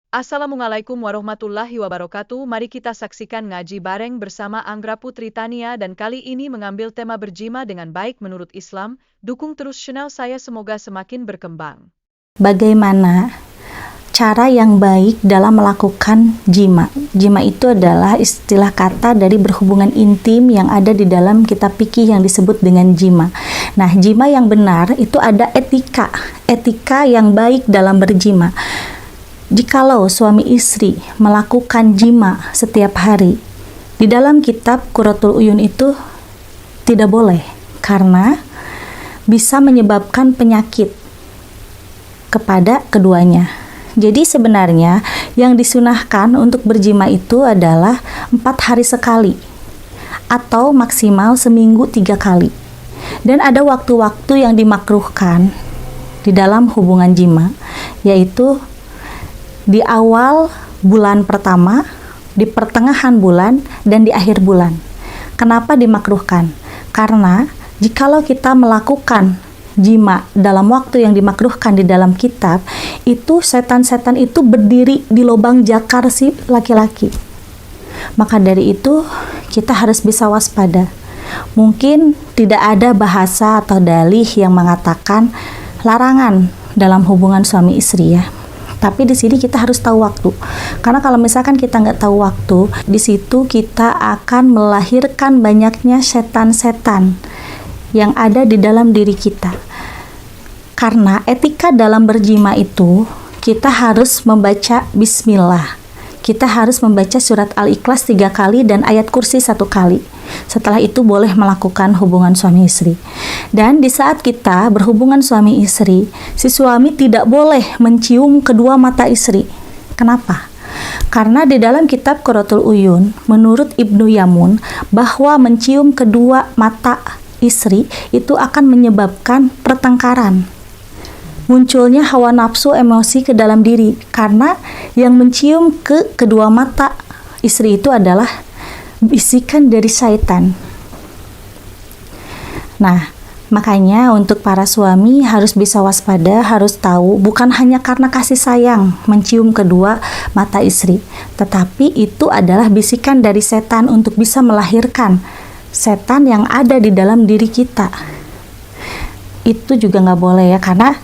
Assalamualaikum warahmatullahi wabarakatuh. Mari kita saksikan ngaji bareng bersama Anggra Putri Tania dan kali ini mengambil tema berjima dengan baik menurut Islam. Dukung terus channel saya semoga semakin berkembang. Bagaimana cara yang baik dalam melakukan jima? Jima itu adalah istilah kata dari berhubungan intim yang ada di dalam kitab fikih yang disebut dengan jima. Nah, jima yang benar itu ada etika yang baik dalam berjima. Jikalau suami istri melakukan jima setiap hari, di dalam kitab Qurratul Uyun itu tidak boleh karena bisa menyebabkan penyakit kepada keduanya. Jadi sebenarnya yang disunahkan untuk berjima itu adalah 4 hari sekali atau maksimal seminggu 3 kali. Dan ada waktu-waktu yang dimakruhkan di dalam hubungan jima, yaitu di awal bulan pertama, di pertengahan bulan, dan di akhir bulan. Kenapa dimakruhkan? Karena jikalau kita melakukan jima dalam waktu yang dimakruhkan di dalam kitab, itu setan-setan itu berdiri di lubang jakar si laki-laki. Maka dari itu kita harus bisa waspada. Mungkin tidak ada bahasa atau dalih yang mengatakan larangan dalam hubungan suami istri ya. Tapi di sini kita harus tahu waktu. Karena kalau misalkan kita nggak tahu waktu, di situ kita akan melahirkan banyaknya setan-setan yang ada di dalam diri kita. Karena etika dalam berjima itu, kita harus membaca bismillah. Kita harus membaca surat Al-Ikhlas 3 kali dan ayat kursi 1 kali. Setelah itu boleh melakukan hubungan suami istri. Dan di saat kita berhubungan suami istri, si suami tidak boleh mencium kedua mata istri. Kenapa? Karena di dalam kitab Qurratul Uyun, menurut Ibnu Yamun, bahwa mencium kedua mata istri itu akan menyebabkan pertengkaran. Munculnya hawa nafsu emosi ke dalam diri, karena yang mencium ke kedua mata istri itu adalah bisikan dari syaitan. Nah, makanya untuk para suami harus bisa waspada, harus tahu bukan hanya karena kasih sayang mencium kedua mata istri, tetapi itu adalah bisikan dari setan untuk bisa melahirkan setan yang ada di dalam diri kita. Itu juga nggak boleh ya, karena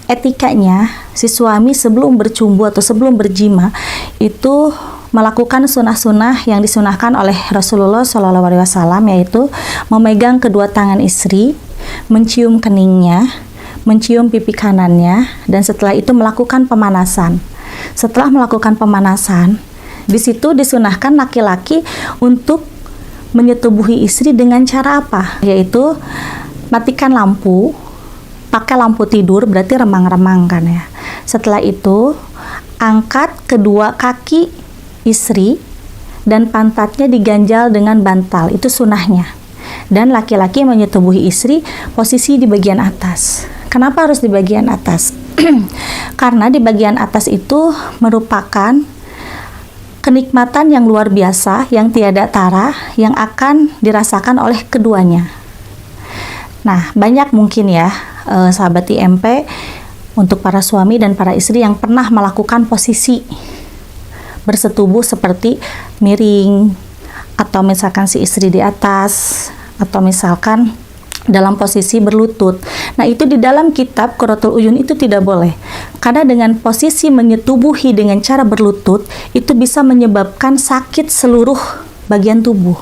etikanya si suami sebelum bercumbu atau sebelum berjima itu melakukan sunah-sunah yang disunahkan oleh Rasulullah SAW, yaitu memegang kedua tangan istri, mencium keningnya, mencium pipi kanannya, dan setelah itu melakukan pemanasan. Setelah melakukan pemanasan, di situ disunahkan laki-laki untuk menyetubuhi istri dengan cara apa? Yaitu matikan lampu, pakai lampu tidur, berarti remang-remang kan ya. Setelah itu angkat kedua kaki istri dan pantatnya diganjal dengan bantal, itu sunahnya. Dan laki-laki menyetubuhi istri posisi di bagian atas. Kenapa harus di bagian atas? Karena di bagian atas itu merupakan kenikmatan yang luar biasa, yang tiada tara, yang akan dirasakan oleh keduanya. Nah, banyak mungkin ya sahabat IMP, untuk para suami dan para istri yang pernah melakukan posisi bersetubuh seperti miring, atau misalkan si istri di atas, atau misalkan dalam posisi berlutut. Nah, itu di dalam kitab Qurratul Uyun itu tidak boleh. Karena dengan posisi menyetubuhi dengan cara berlutut, itu bisa menyebabkan sakit seluruh bagian tubuh.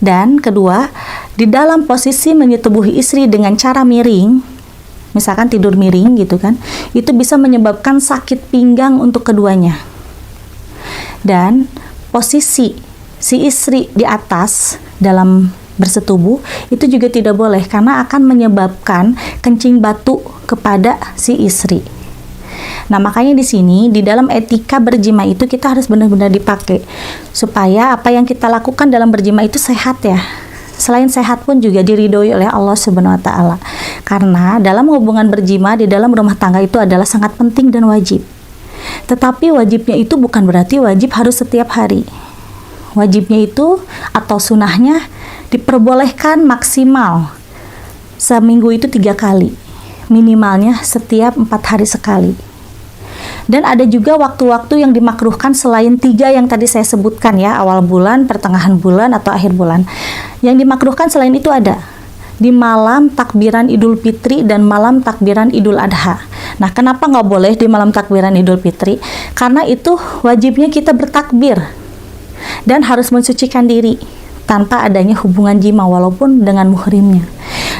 Dan kedua, di dalam posisi menyetubuhi istri dengan cara miring, misalkan tidur miring gitu kan, itu bisa menyebabkan sakit pinggang untuk keduanya. Dan posisi si istri di atas dalam bersetubuh itu juga tidak boleh, karena akan menyebabkan kencing batu kepada si istri. Nah, makanya di sini di dalam etika berjima itu kita harus benar-benar dipakai supaya apa yang kita lakukan dalam berjima itu sehat ya. Selain sehat pun juga diridhoi oleh Allah Subhanahu wa taala. Karena dalam hubungan berjima di dalam rumah tangga itu adalah sangat penting dan wajib. Tetapi wajibnya itu bukan berarti wajib harus setiap hari. Wajibnya itu atau sunahnya diperbolehkan maksimal seminggu itu 3 kali, minimalnya setiap 4 hari sekali. Dan ada juga waktu-waktu yang dimakruhkan selain 3 yang tadi saya sebutkan ya, awal bulan, pertengahan bulan, atau akhir bulan. Yang dimakruhkan selain itu ada di malam takbiran Idul Fitri dan malam takbiran Idul Adha. Nah, kenapa nggak boleh di malam takbiran Idul Fitri? Karena itu wajibnya kita bertakbir dan harus mensucikan diri tanpa adanya hubungan jima walaupun dengan muhrimnya.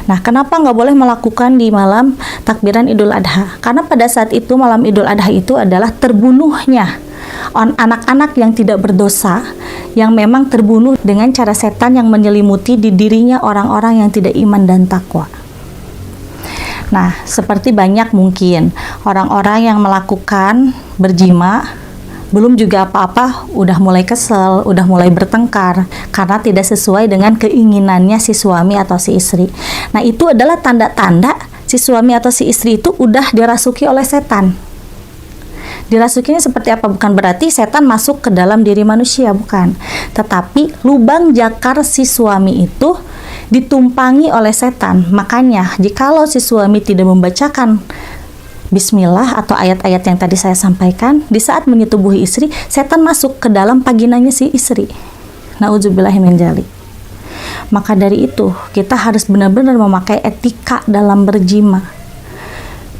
Nah, kenapa nggak boleh melakukan di malam takbiran Idul Adha? Karena pada saat itu malam Idul Adha itu adalah terbunuhnya anak-anak yang tidak berdosa, yang memang terbunuh dengan cara setan yang menyelimuti di dirinya orang-orang yang tidak iman dan takwa. Nah, seperti banyak mungkin orang-orang yang melakukan berjima, belum juga apa-apa udah mulai kesel, udah mulai bertengkar karena tidak sesuai dengan keinginannya si suami atau si istri. Nah, itu adalah tanda-tanda si suami atau si istri itu udah dirasuki oleh setan. Dirasukinya seperti apa? Bukan berarti setan masuk ke dalam diri manusia, bukan. Tetapi lubang jakar si suami itu ditumpangi oleh setan. Makanya, jikalau si suami tidak membacakan Bismillah atau ayat-ayat yang tadi saya sampaikan, di saat menyetubuhi istri, setan masuk ke dalam vaginanya si istri. Nauzubillahi min dzalik. Maka dari itu, kita harus benar-benar memakai etika dalam berjima.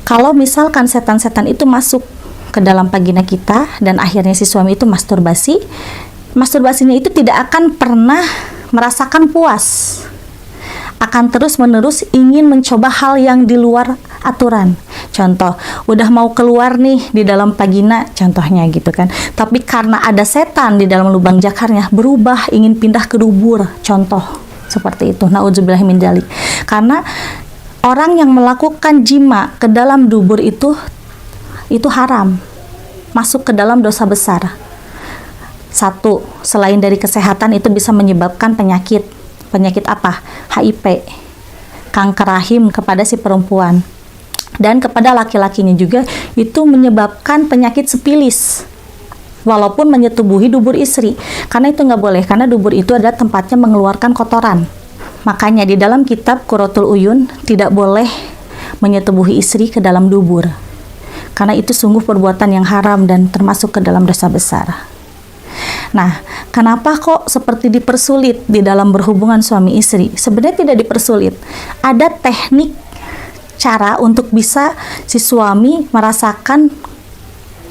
Kalau misalkan setan-setan itu masuk ke dalam vagina kita dan akhirnya si suami itu masturbasinya itu tidak akan pernah merasakan puas. Akan terus-menerus ingin mencoba hal yang di luar aturan. Contoh, udah mau keluar nih di dalam vagina, contohnya gitu kan. Tapi karena ada setan di dalam lubang jakarnya, berubah, ingin pindah ke dubur. Contoh, seperti itu. Nauzubillahi min dzalik. Karena orang yang melakukan jima ke dalam dubur itu haram. Masuk ke dalam dosa besar. 1, selain dari kesehatan itu bisa menyebabkan penyakit. Penyakit apa? HIV, kanker rahim kepada si perempuan, dan kepada laki-lakinya juga itu menyebabkan penyakit sifilis walaupun menyetubuhi dubur istri. Karena itu nggak boleh, karena dubur itu adalah tempatnya mengeluarkan kotoran. Makanya di dalam kitab Qurratul Uyun tidak boleh menyetubuhi istri ke dalam dubur, karena itu sungguh perbuatan yang haram dan termasuk ke dalam dosa besar. Nah, kenapa kok seperti dipersulit di dalam berhubungan suami istri? Sebenarnya tidak dipersulit. Ada teknik cara untuk bisa si suami merasakan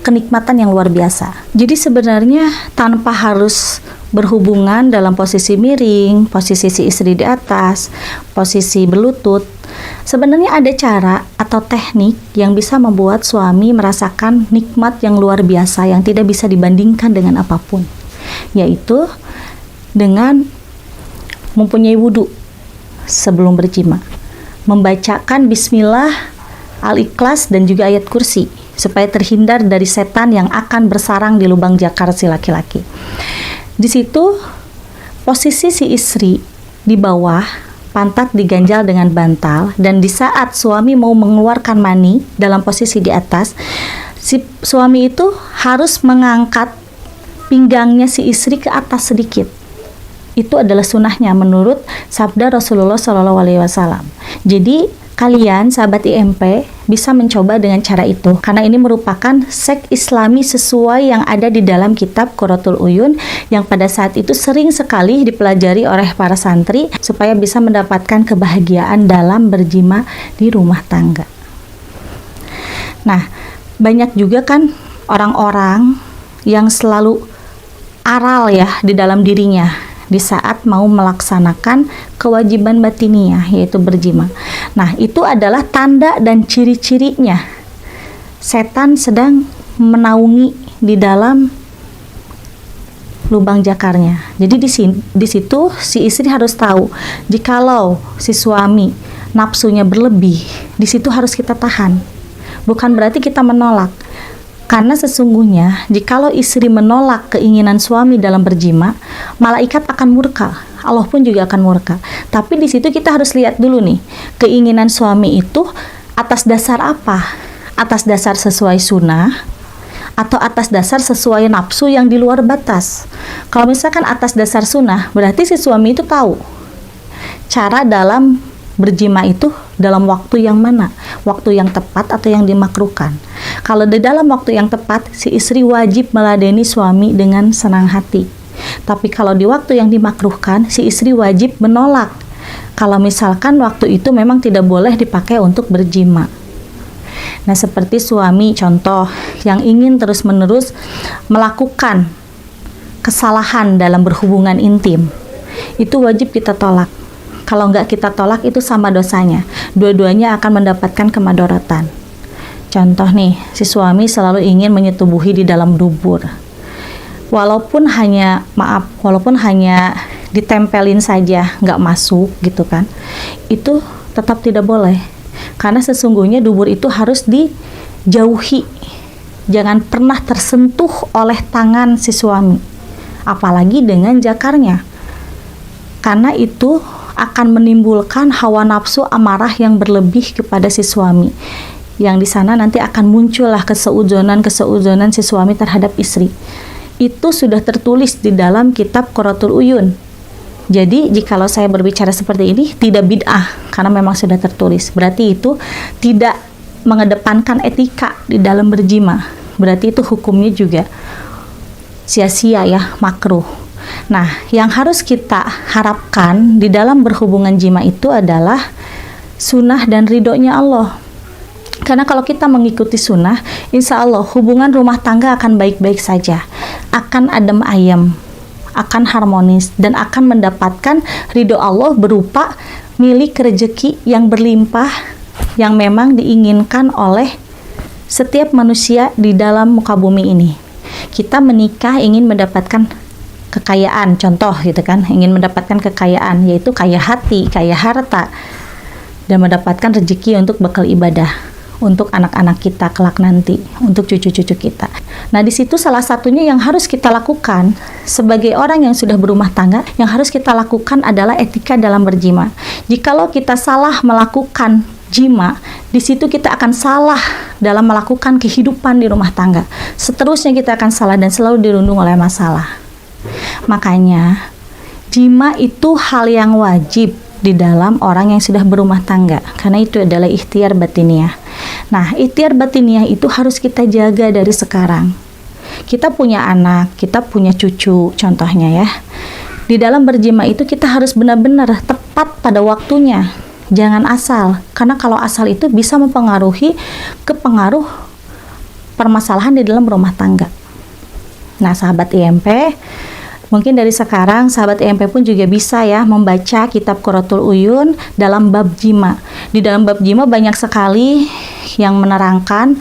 kenikmatan yang luar biasa. Jadi sebenarnya tanpa harus berhubungan dalam posisi miring, posisi si istri di atas, posisi berlutut, sebenarnya ada cara atau teknik yang bisa membuat suami merasakan nikmat yang luar biasa yang tidak bisa dibandingkan dengan apapun. Yaitu dengan mempunyai wudhu sebelum berjima, membacakan Bismillah, Al-Ikhlas, dan juga ayat kursi supaya terhindar dari setan yang akan bersarang di lubang jakar si laki-laki. Di situ posisi si istri di bawah, pantat diganjal dengan bantal, dan di saat suami mau mengeluarkan mani dalam posisi di atas, si suami itu harus mengangkat pinggangnya si istri ke atas sedikit. Itu adalah sunnahnya menurut sabda Rasulullah SAW. Jadi kalian sahabat IMP bisa mencoba dengan cara itu, karena ini merupakan seks Islami sesuai yang ada di dalam kitab Qurratul Uyun yang pada saat itu sering sekali dipelajari oleh para santri supaya bisa mendapatkan kebahagiaan dalam berjima di rumah tangga. Nah, banyak juga kan orang-orang yang selalu aral ya di dalam dirinya di saat mau melaksanakan kewajiban batiniah, yaitu berjima. Nah, itu adalah tanda dan ciri-cirinya setan sedang menaungi di dalam lubang jakarnya. Jadi di situ si istri harus tahu, jikalau si suami nafsunya berlebih, di situ harus kita tahan. Bukan berarti kita menolak. Karena sesungguhnya jikalau istri menolak keinginan suami dalam berjima, malaikat akan murka, Allah pun juga akan murka. Tapi di situ kita harus lihat dulu nih, keinginan suami itu atas dasar apa? Atas dasar sesuai sunnah atau atas dasar sesuai nafsu yang di luar batas? Kalau misalkan atas dasar sunnah, berarti si suami itu tahu cara dalam berjima itu dalam waktu yang mana? Waktu yang tepat atau yang dimakruhkan? Kalau di dalam waktu yang tepat, si istri wajib meladeni suami dengan senang hati. Tapi kalau di waktu yang dimakruhkan, si istri wajib menolak. Kalau misalkan waktu itu memang tidak boleh dipakai untuk berjima. Nah, seperti suami contoh yang ingin terus-menerus melakukan kesalahan dalam berhubungan intim, itu wajib kita tolak. Kalau nggak kita tolak, itu sama dosanya. Dua-duanya akan mendapatkan kemadharatan. Contoh nih, si suami selalu ingin menyetubuhi di dalam dubur. Walaupun hanya ditempelin saja, nggak masuk gitu kan, itu tetap tidak boleh. Karena sesungguhnya dubur itu harus dijauhi. Jangan pernah tersentuh oleh tangan si suami, apalagi dengan jakarnya. Karena itu akan menimbulkan hawa nafsu amarah yang berlebih kepada si suami. Yang di sana nanti akan muncullah keseuzonan si suami terhadap istri. Itu sudah tertulis di dalam kitab Qurratul Uyun. Jadi jikalau saya berbicara seperti ini tidak bid'ah, karena memang sudah tertulis. Berarti itu tidak mengedepankan etika di dalam berjima. Berarti itu hukumnya juga sia-sia ya, makruh. Nah, yang harus kita harapkan di dalam berhubungan jima itu adalah sunnah dan ridhonya Allah. Karena kalau kita mengikuti sunnah, insya Allah hubungan rumah tangga akan baik-baik saja, akan adem ayem, akan harmonis, dan akan mendapatkan ridho Allah berupa milik rezeki yang berlimpah, yang memang diinginkan oleh setiap manusia di dalam muka bumi ini. Kita menikah ingin mendapatkan kekayaan, contoh gitu kan, ingin mendapatkan kekayaan, yaitu kaya hati, kaya harta, dan mendapatkan rezeki untuk bekal ibadah untuk anak-anak kita kelak nanti, untuk cucu-cucu kita. Nah, di situ salah satunya yang harus kita lakukan sebagai orang yang sudah berumah tangga, yang harus kita lakukan adalah etika dalam berjima. Jikalau kita salah melakukan jima, di situ kita akan salah dalam melakukan kehidupan di rumah tangga. Seterusnya kita akan salah dan selalu dirundung oleh masalah. Makanya jima itu hal yang wajib di dalam orang yang sudah berumah tangga, karena itu adalah ikhtiar batiniah. Nah, ikhtiar batiniah itu harus kita jaga dari sekarang. Kita punya anak, kita punya cucu, contohnya ya. Di dalam berjima itu kita harus benar-benar tepat pada waktunya. Jangan asal, karena kalau asal itu bisa mempengaruhi kepengaruh permasalahan di dalam rumah tangga. Nah, sahabat IMP, mungkin dari sekarang sahabat IMP pun juga bisa ya membaca kitab Qurratul Uyun dalam bab jima. Di dalam bab jima banyak sekali yang menerangkan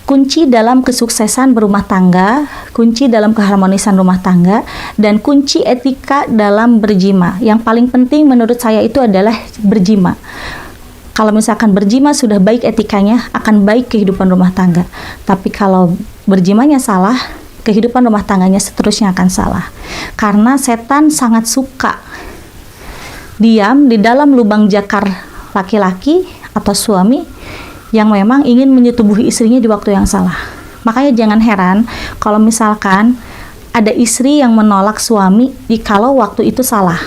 kunci dalam kesuksesan berumah tangga, kunci dalam keharmonisan rumah tangga, dan kunci etika dalam berjima. Yang paling penting menurut saya itu adalah berjima. Kalau misalkan berjima sudah baik etikanya, akan baik kehidupan rumah tangga. Tapi kalau berjimanya salah, kehidupan rumah tangganya seterusnya akan salah. Karena setan sangat suka diam di dalam lubang jakar laki-laki atau suami yang memang ingin menyetubuhi istrinya di waktu yang salah. Makanya jangan heran kalau misalkan ada istri yang menolak suami jikalau waktu itu salah.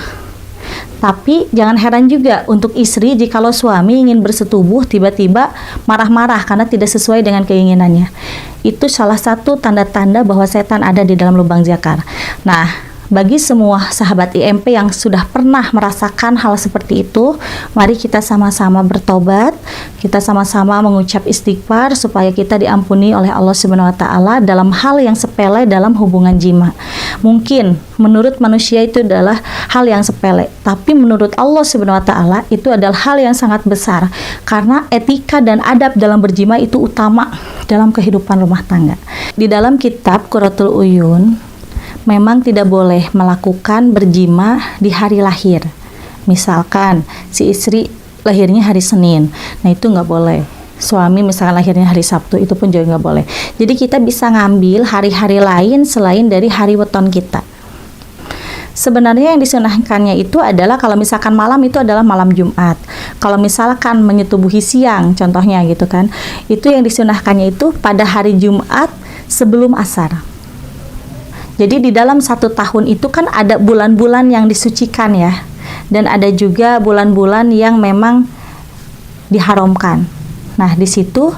Tapi jangan heran juga untuk istri jikalau suami ingin bersetubuh tiba-tiba marah-marah karena tidak sesuai dengan keinginannya. Itu salah satu tanda-tanda bahwa setan ada di dalam lubang jakar. Nah, bagi semua sahabat IMP yang sudah pernah merasakan hal seperti itu, mari kita sama-sama bertobat, kita sama-sama mengucap istighfar supaya kita diampuni oleh Allah Subhanahu wa taala dalam hal yang sepele dalam hubungan jima. Mungkin menurut manusia itu adalah hal yang sepele, tapi menurut Allah Subhanahu wa taala itu adalah hal yang sangat besar, karena etika dan adab dalam berjima itu utama dalam kehidupan rumah tangga. Di dalam kitab Qurratul Uyun memang tidak boleh melakukan berjima di hari lahir. Misalkan si istri lahirnya hari Senin, nah itu nggak boleh. Suami misalkan lahirnya hari Sabtu, itu pun juga nggak boleh. Jadi kita bisa ngambil hari-hari lain selain dari hari weton kita. Sebenarnya yang disunahkannya itu adalah kalau misalkan malam itu adalah malam Jumat. Kalau misalkan menyetubuhi siang, contohnya gitu kan, itu yang disunahkannya itu pada hari Jumat sebelum asar. Jadi di dalam 1 tahun itu kan ada bulan-bulan yang disucikan ya, dan ada juga bulan-bulan yang memang diharamkan. Nah, di situ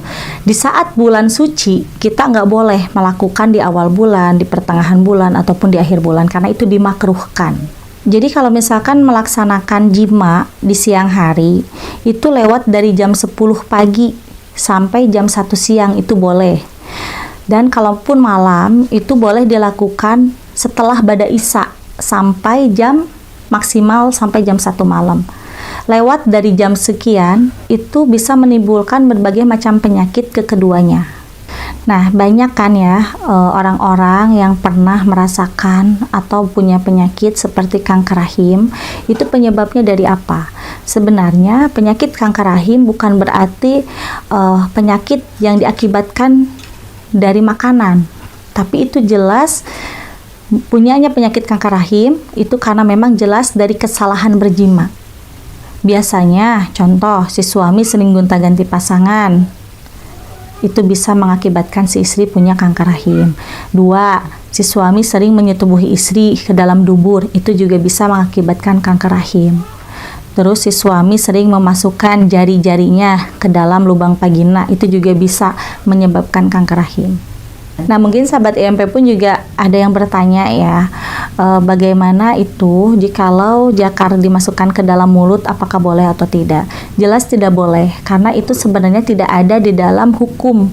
di saat bulan suci kita nggak boleh melakukan di awal bulan, di pertengahan bulan ataupun di akhir bulan karena itu dimakruhkan. Jadi kalau misalkan melaksanakan jima di siang hari itu lewat dari jam 10 pagi sampai jam 1 siang itu boleh. Dan kalaupun malam itu boleh dilakukan setelah bada isya sampai jam maksimal sampai jam 1 malam. Lewat dari jam sekian itu bisa menimbulkan berbagai macam penyakit ke keduanya. Nah, banyak kan ya orang-orang yang pernah merasakan atau punya penyakit seperti kanker rahim. Itu penyebabnya dari apa? Sebenarnya penyakit kanker rahim bukan berarti penyakit yang diakibatkan dari makanan, tapi itu jelas punyanya penyakit kanker rahim itu karena memang jelas dari kesalahan berjima. Biasanya, contoh, si suami sering gonta-ganti pasangan, itu bisa mengakibatkan si istri punya kanker rahim. 2, si suami sering menyetubuhi istri ke dalam dubur, itu juga bisa mengakibatkan kanker rahim. Terus si suami sering memasukkan jari-jarinya ke dalam lubang vagina, itu juga bisa menyebabkan kanker rahim. Nah, mungkin sahabat IMP pun juga ada yang bertanya ya, bagaimana itu jikalau jakar dimasukkan ke dalam mulut, apakah boleh atau tidak? Jelas tidak boleh, karena itu sebenarnya tidak ada di dalam hukum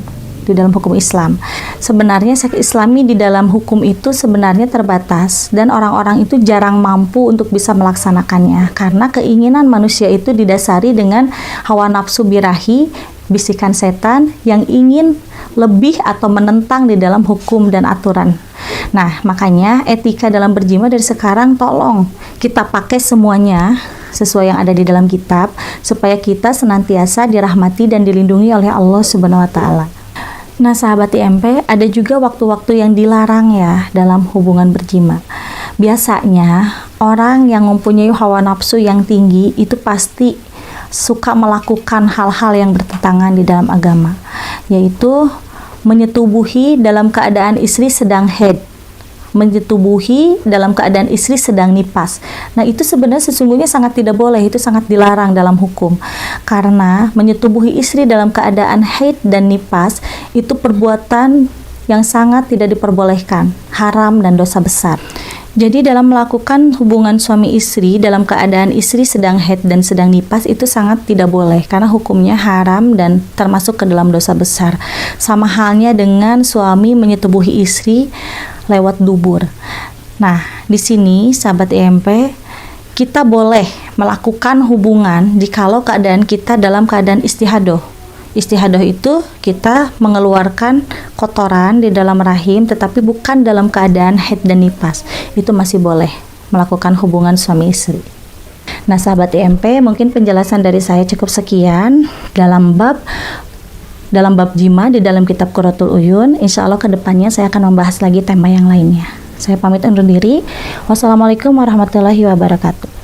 Islam. Sebenarnya seks Islami di dalam hukum itu sebenarnya terbatas dan orang-orang itu jarang mampu untuk bisa melaksanakannya karena keinginan manusia itu didasari dengan hawa nafsu birahi, bisikan setan yang ingin lebih atau menentang di dalam hukum dan aturan. Nah, makanya etika dalam berjima dari sekarang tolong kita pakai semuanya sesuai yang ada di dalam kitab supaya kita senantiasa dirahmati dan dilindungi oleh Allah Subhanahu wa taala. Nah, sahabat IMP, ada juga waktu-waktu yang dilarang ya dalam hubungan berjima. Biasanya orang yang mempunyai hawa nafsu yang tinggi itu pasti suka melakukan hal-hal yang bertentangan di dalam agama, yaitu menyetubuhi dalam keadaan istri sedang haid, menyetubuhi dalam keadaan istri sedang nipas. Nah, itu sebenarnya sesungguhnya sangat tidak boleh, itu sangat dilarang dalam hukum. Karena menyetubuhi istri dalam keadaan haid dan nipas itu perbuatan yang sangat tidak diperbolehkan, haram dan dosa besar. Jadi dalam melakukan hubungan suami istri dalam keadaan istri sedang haid dan sedang nipas itu sangat tidak boleh karena hukumnya haram dan termasuk ke dalam dosa besar. Sama halnya dengan suami menyetubuhi istri lewat dubur. Nah, di sini sahabat IMP, kita boleh melakukan hubungan jikalau keadaan kita dalam keadaan istihadah. Istihadah itu kita mengeluarkan kotoran di dalam rahim tetapi bukan dalam keadaan haid dan nipas. Itu masih boleh melakukan hubungan suami istri. Nah, sahabat IMP, mungkin penjelasan dari saya cukup sekian dalam bab jima di dalam kitab Qurratul Uyun. Insya Allah kedepannya saya akan membahas lagi tema yang lainnya. Saya pamit undur diri. Wassalamualaikum warahmatullahi wabarakatuh.